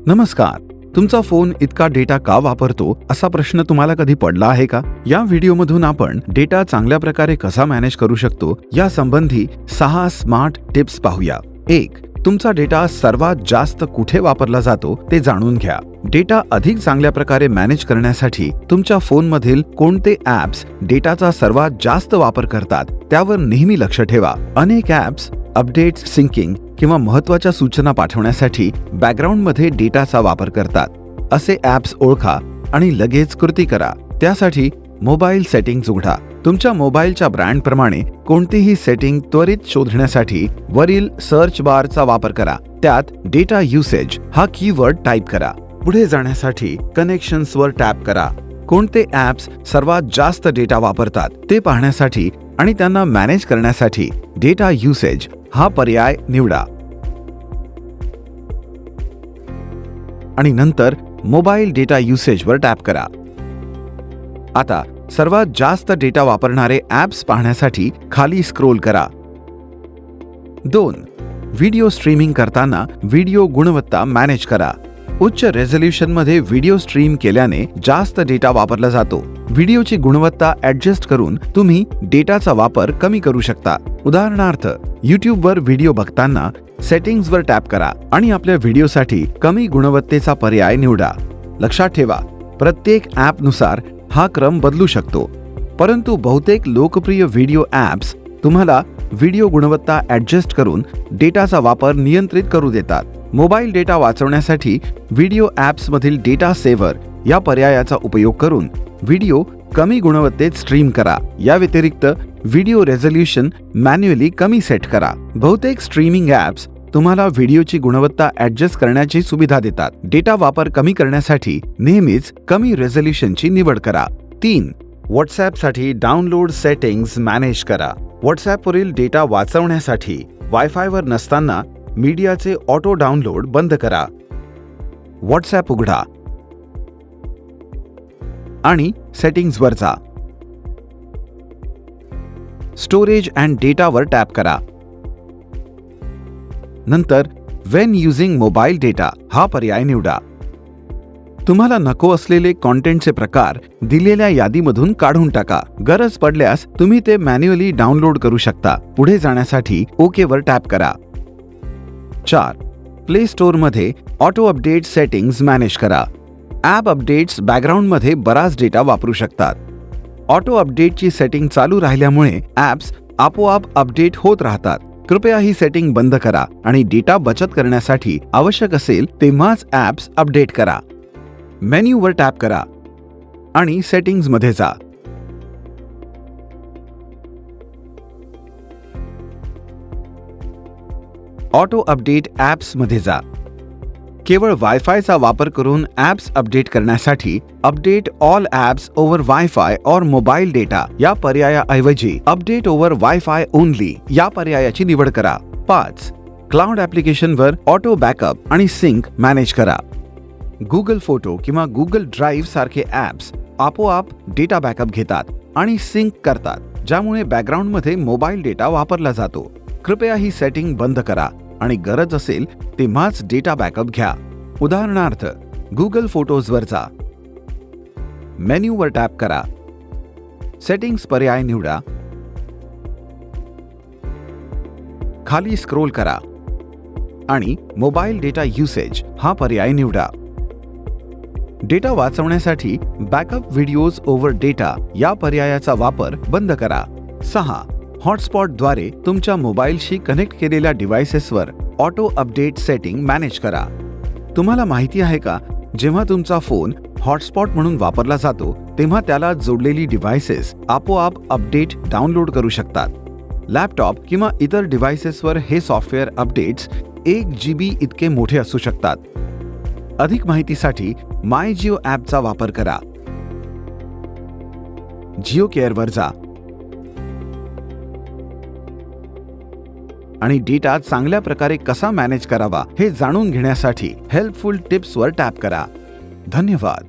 नमस्कार. तुमचा फोन इतका डेटा का वापरतो असा प्रश्न तुम्हाला कधी पडला आहे का? या व्हिडिओमधून आपण डेटा चांगल्या प्रकारे कसा मॅनेज करू शकतो या संबंधी 6 स्मार्ट टिप्स पाहूया. 1. तुमचा डेटा सर्वात जास्त कुठे वापरला जातो ते जाणून घ्या. डेटा अधिक चांगल्या प्रकारे मॅनेज करण्यासाठी तुमच्या फोनमधील कोणते ॲप्स डेटाचा सर्वात जास्त वापर करतात त्यावर नेहमी लक्ष ठेवा. अनेक ॲप्स अपडेट्स, सिंकिंग किंवा महत्त्वाच्या सूचना पाठवण्यासाठी बॅकग्राऊंडमध्ये डेटाचा वापर करतात. असे ॲप्स ओळखा आणि लगेच कृती करा. त्यासाठी मोबाईल सेटिंग्ज उघडा. तुमच्या मोबाईलच्या ब्रँडप्रमाणे कोणतीही सेटिंग त्वरित शोधण्यासाठी वरील सर्च बारचा वापर करा. त्यात डेटा युसेज हा कीवर्ड टाईप करा. पुढे जाण्यासाठी कनेक्शन्सवर टॅप करा. कोणते ॲप्स सर्वात जास्त डेटा वापरतात ते पाहण्यासाठी आणि त्यांना मॅनेज करण्यासाठी डेटा युसेज हा पर्याय निवडा आणि नंतर मोबाईल डेटा युसेजवर टॅप करा. आता सर्वात जास्त डेटा वापरणारे ॲप्स पाहण्यासाठी खाली स्क्रोल करा. 2. व्हिडिओ स्ट्रीमिंग करताना व्हिडिओ गुणवत्ता मॅनेज करा. उच्च रेझोल्यूशनमध्ये व्हिडिओ स्ट्रीम केल्याने जास्त डेटा वापरला जातो. व्हिडिओची गुणवत्ता ॲडजस्ट करून तुम्ही डेटाचा वापर कमी करू शकता. उदाहरणार्थ, यूट्यूबवर व्हिडिओ बघताना सेटिंग्जवर टॅप करा आणि आपल्या व्हिडिओसाठी कमी गुणवत्तेचा पर्याय निवडा. लक्षात ठेवा, प्रत्येक ॲपनुसार हा क्रम बदलू शकतो, परंतु बहुतेक लोकप्रिय व्हिडिओ ॲप्स तुम्हाला व्हिडिओ गुणवत्ता ॲडजस्ट करून डेटाचा वापर नियंत्रित करू देतात. मोबाईल डेटा वाचवण्यासाठी व्हिडिओ ॲप्समधील डेटा सेव्हर या पर्यायाचा उपयोग करून व्हिडिओ कमी गुणवत्तेत स्ट्रीम करा. या व्यतिरिक्त व्हिडिओ रेझोल्यूशन मॅन्युअली कमी सेट करा. बहुतेक स्ट्रीमिंग ॲप्स तुम्हाला व्हिडिओची गुणवत्ता ॲडजस्ट करण्याची सुविधा देतात. डेटा वापर कमी करण्यासाठी नेहमीच कमी रेझोल्यूशनची निवड करा. 3. व्हॉट्सॲपसाठी डाउनलोड सेटिंग्ज मॅनेज करा. व्हॉट्सॲपवरील डेटा वाचवण्यासाठी वायफायवर नसताना मीडियाचे ऑटो डाउनलोड बंद करा. व्हॉट्सॲप उघडा आणि सेटिंग्जवर जा. स्टोरेज अँड डेटावर टॅप करा. नंतर वेन युजिंग मोबाईल डेटा हा पर्याय निवडा. तुम्हाला नको असलेले कॉन्टेंटचे प्रकार दिलेल्या यादीमधून काढून टाका. गरज पडल्यास तुम्ही ते मॅन्युअली डाउनलोड करू शकता. पुढे जाण्यासाठी ओकेवर टॅप करा. 4. प्ले स्टोअरमध्ये ऑटो अपडेट सेटिंग्ज मॅनेज करा. ॲप अपडेट्स बॅकग्राऊंडमध्ये बराच डेटा वापरू शकतात. ऑटो अपडेटची सेटिंग चालू राहिल्यामुळे ॲप्स आपोआप अपडेट होत राहतात. कृपया ही सेटिंग बंद करा आणि डेटा बचत करण्यासाठी आवश्यक असेल तेव्हाच ॲप्स अपडेट करा. मेन्यूवर टॅप करा आणि सेटिंग्जमध्ये जा. ऑटो अपडेट ॲप्समध्ये जा. केवळ वायफायचा वापर करून ॲप्स अपडेट करण्यासाठी update all apps over wifi और मोबाईल डेटा या पर्यायाऐवजी अपडेट ओव्हर वायफाय ओनली या पर्यायाची निवड करा. 5. क्लाउड ॲप्लिकेशनवर ऑटो बॅकअप आणि सिंक मॅनेज करा. गुगल फोटो किंवा गुगल ड्राईव्ह सारखे ॲप्स आपोआप डेटा बॅकअप घेतात आणि सिंक करतात, ज्यामुळे बॅकग्राऊंडमध्ये मोबाईल डेटा वापरला जातो. कृपया ही सेटिंग बंद करा आणि गरज असेल तेव्हाच डेटा बॅकअप घ्या. उदाहरणार्थ, गुगल फोटोजवर जा. मेन्यूवर टॅप करा. सेटिंग्ज पर्याय निवडा. खाली स्क्रोल करा आणि मोबाईल डेटा युसेज हा पर्याय निवडा. डेटा वाचवण्यासाठी बॅकअप व्हिडिओज ओव्हर डेटा या पर्यायाचा वापर बंद करा. 6. हॉटस्पॉटद्वारे तुमच्या मोबाईलशी कनेक्ट केलेल्या डिव्हाइसेसवर ऑटो अपडेट सेटिंग मॅनेज करा. तुम्हाला माहिती आहे का, जेव्हा तुमचा फोन हॉटस्पॉट म्हणून वापरला जातो तेव्हा त्याला जोडलेली डिव्हाइसेस आपोआप अपडेट डाउनलोड करू शकतात. लॅपटॉप किंवा इतर डिव्हाइसेसवर हे सॉफ्टवेअर अपडेट्स 1 GB इतके मोठे असू शकतात. अधिक माहितीसाठी माय जिओ ॲपचा वापर करा. जिओ केअरवर जा आणि डेटा चांगल्या प्रकारे कसा मॅनेज करावा हे जाणून घेण्यासाठी हेल्पफुल टिप्सवर टॅप करा. धन्यवाद.